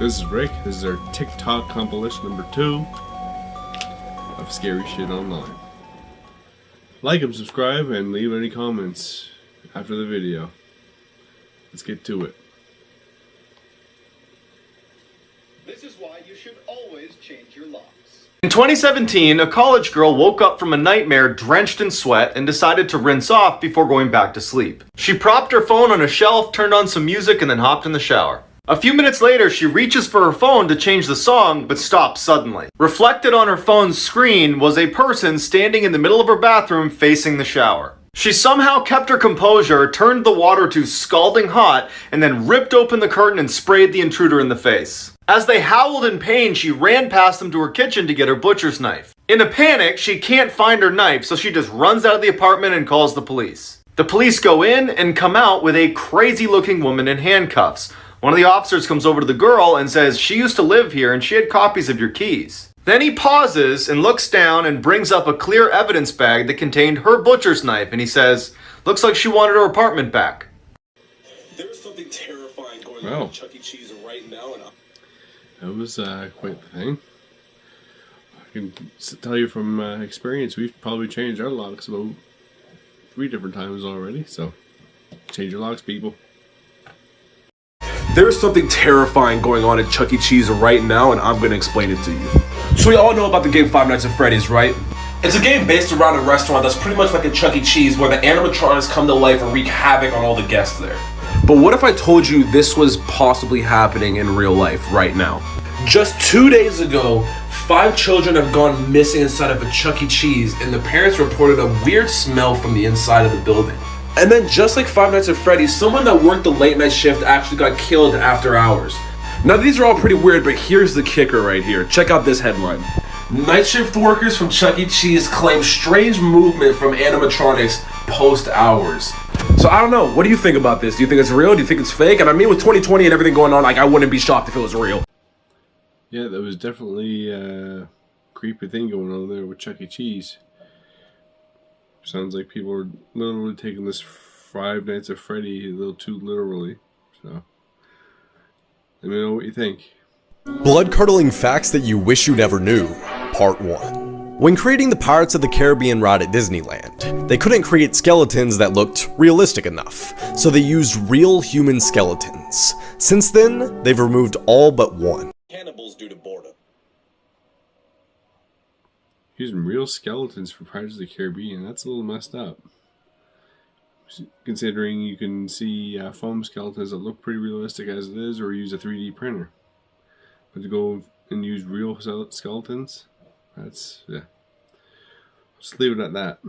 This is Rick. This is our TikTok compilation number 2 of scary shit online. Like and subscribe and leave any comments after the video. Let's get to it. This is why you should always change your locks. In 2017, a college girl woke up from a nightmare drenched in sweat and decided to rinse off before going back to sleep. She propped her phone on a shelf, turned on some music, and then hopped in the shower. A few minutes later, she reaches for her phone to change the song, but stops suddenly. Reflected on her phone's screen was a person standing in the middle of her bathroom facing the shower. She somehow kept her composure, turned the water to scalding hot, and then ripped open the curtain and sprayed the intruder in the face. As they howled in pain, she ran past them to her kitchen to get her butcher's knife. In a panic, she can't find her knife, so she just runs out of the apartment and calls the police. The police go in and come out with a crazy-looking woman in handcuffs. One of the officers comes over to the girl and says she used to live here and she had copies of your keys. Then he pauses and looks down and brings up a clear evidence bag that contained her butcher's knife, and he says, "Looks like she wanted her apartment back." There's something terrifying going on at Chuck E. Cheese right now, and That was quite the thing. I can tell you from experience, we've probably changed our locks about 3 different times already, so change your locks, people. there's something terrifying going on at Chuck E. Cheese right now, and I'm gonna explain it to you. So we all know about the game Five Nights at Freddy's, right? It's a game based around a restaurant that's pretty much like a Chuck E. Cheese, where the animatronics come to life and wreak havoc on all the guests there. But what if I told you this was possibly happening in real life right now? Just 2 days ago, 5 children have gone missing inside of a Chuck E. Cheese, and the parents reported a weird smell from the inside of the building. And then just like Five Nights at Freddy's, someone that worked the late night shift actually got killed after hours. Now these are all pretty weird, but here's the kicker right here. Check out this headline. Night shift workers from Chuck E. Cheese claim strange movement from animatronics post hours. So I don't know, what do you think about this? Do you think it's real? Do you think it's fake? And I mean, with 2020 and everything going on, like, I wouldn't be shocked if it was real. Yeah, there was definitely a creepy thing going on there with Chuck E. Cheese. Sounds like people are literally taking this Five Nights at Freddy a little too literally. So, let me know what you think. Blood-curdling facts that you wish you never knew, Part 1. When creating the Pirates of the Caribbean ride at Disneyland, they couldn't create skeletons that looked realistic enough, so they used real human skeletons. Since then, they've removed all but one. Cannibals due to boredom. Using real skeletons for Pirates of the Caribbean, that's a little messed up. Considering you can see foam skeletons that look pretty realistic as it is, or use a 3D printer. But to go and use real skeletons, that's, yeah. Just leave it at that.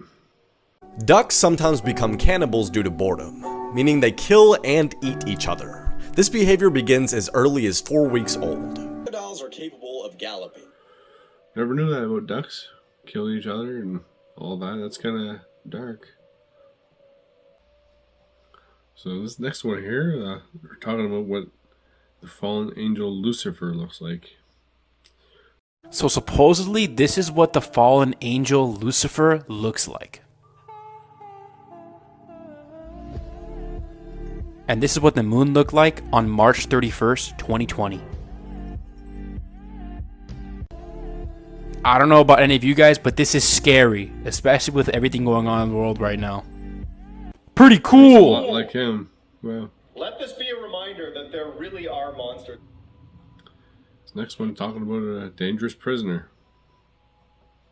Ducks sometimes become cannibals due to boredom, meaning they kill and eat each other. This behavior begins as early as 4 weeks old. Crocodiles are capable of galloping. Never knew that about ducks. Killing each other and all that. That's kind of dark. So this next one here, we're talking about what the fallen angel Lucifer looks like. So supposedly this is what the fallen angel Lucifer looks like. And this is what the moon looked like on March 31st, 2020. I don't know about any of you guys, but this is scary, especially with everything going on in the world right now. Pretty cool! A lot like him. Wow. Let this be a reminder that there really are monsters. This next one talking about a dangerous prisoner.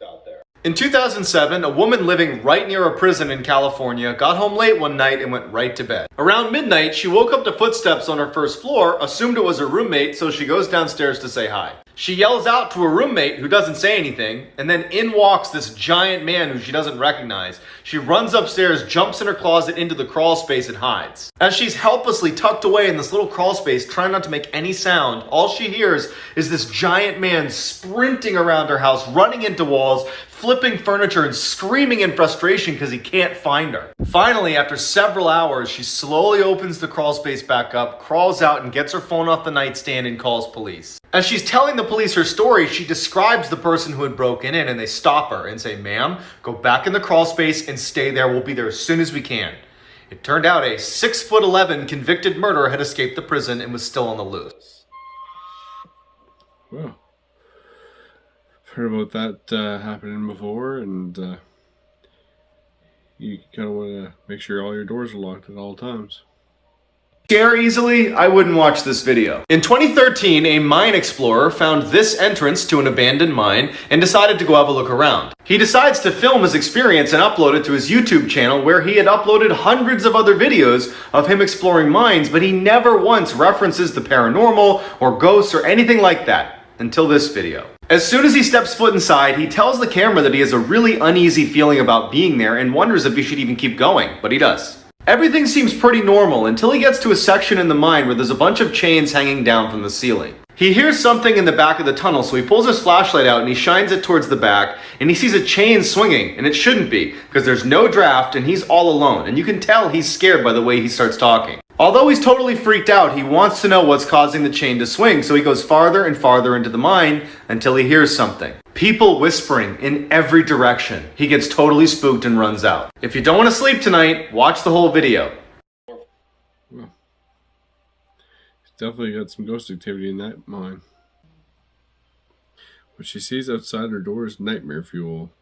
Out there. In 2007, a woman living right near a prison in California got home late one night and went right to bed. Around midnight, she woke up to footsteps on her first floor, assumed it was her roommate, so she goes downstairs to say hi. She yells out to her roommate, who doesn't say anything, and then in walks this giant man who she doesn't recognize. She runs upstairs, jumps in her closet into the crawl space, and hides. As she's helplessly tucked away in this little crawl space, trying not to make any sound, all she hears is this giant man sprinting around her house, running into walls, flipping furniture, and screaming in frustration because he can't find her. Finally, after several hours, she slowly opens the crawl space back up, crawls out, and gets her phone off the nightstand and calls police. As she's telling the police her story, she describes the person who had broken in, and they stop her and say, "Ma'am, go back in the crawl space and stay there. We'll be there as soon as we can." It turned out a 6'11" convicted murderer had escaped the prison and was still on the loose. Well, I've heard about that happening before, and you kind of want to make sure all your doors are locked at all times. Scare easily? I wouldn't watch this video. In 2013, a mine explorer found this entrance to an abandoned mine and decided to go have a look around. He decides to film his experience and upload it to his YouTube channel, where he had uploaded hundreds of other videos of him exploring mines, but he never once references the paranormal or ghosts or anything like that until this video. As soon as he steps foot inside, he tells the camera that he has a really uneasy feeling about being there and wonders if he should even keep going, but he does. Everything seems pretty normal until he gets to a section in the mine where there's a bunch of chains hanging down from the ceiling. He hears something in the back of the tunnel, so he pulls his flashlight out and he shines it towards the back, and he sees a chain swinging, and it shouldn't be, because there's no draft and he's all alone, and you can tell he's scared by the way he starts talking. Although he's totally freaked out, he wants to know what's causing the chain to swing, so he goes farther and farther into the mine until he hears something. People whispering in every direction. He gets totally spooked and runs out. If you don't want to sleep tonight, watch the whole video. Well, he's definitely got some ghost activity in that mine. What she sees outside her door is nightmare fuel.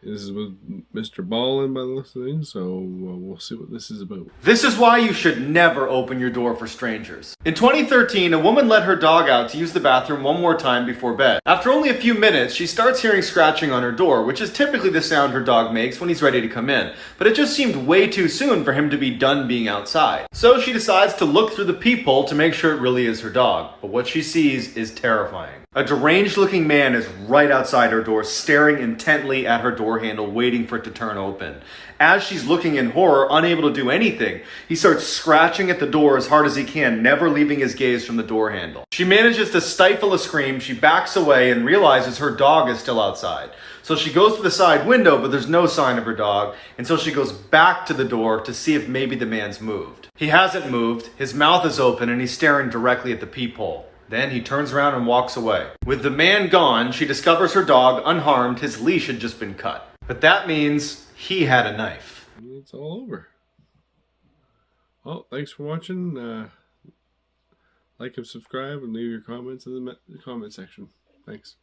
This is with Mr. Ballin by the looks of things, so we'll see what this is about. This is why you should never open your door for strangers. In 2013, a woman let her dog out to use the bathroom one more time before bed. After only a few minutes, she starts hearing scratching on her door, which is typically the sound her dog makes when he's ready to come in. But it just seemed way too soon for him to be done being outside. So she decides to look through the peephole to make sure it really is her dog. But what she sees is terrifying. A deranged-looking man is right outside her door, staring intently at her door handle, waiting for it to turn open. As she's looking in horror, unable to do anything, he starts scratching at the door as hard as he can, never leaving his gaze from the door handle. She manages to stifle a scream, she backs away and realizes her dog is still outside. So she goes to the side window, but there's no sign of her dog, and so she goes back to the door to see if maybe the man's moved. He hasn't moved, his mouth is open, and he's staring directly at the peephole. Then he turns around and walks away. With the man gone, she discovers her dog unharmed, his leash had just been cut. But that means he had a knife. It's all over. Well, thanks for watching. Like and subscribe and leave your comments in the comment section. Thanks.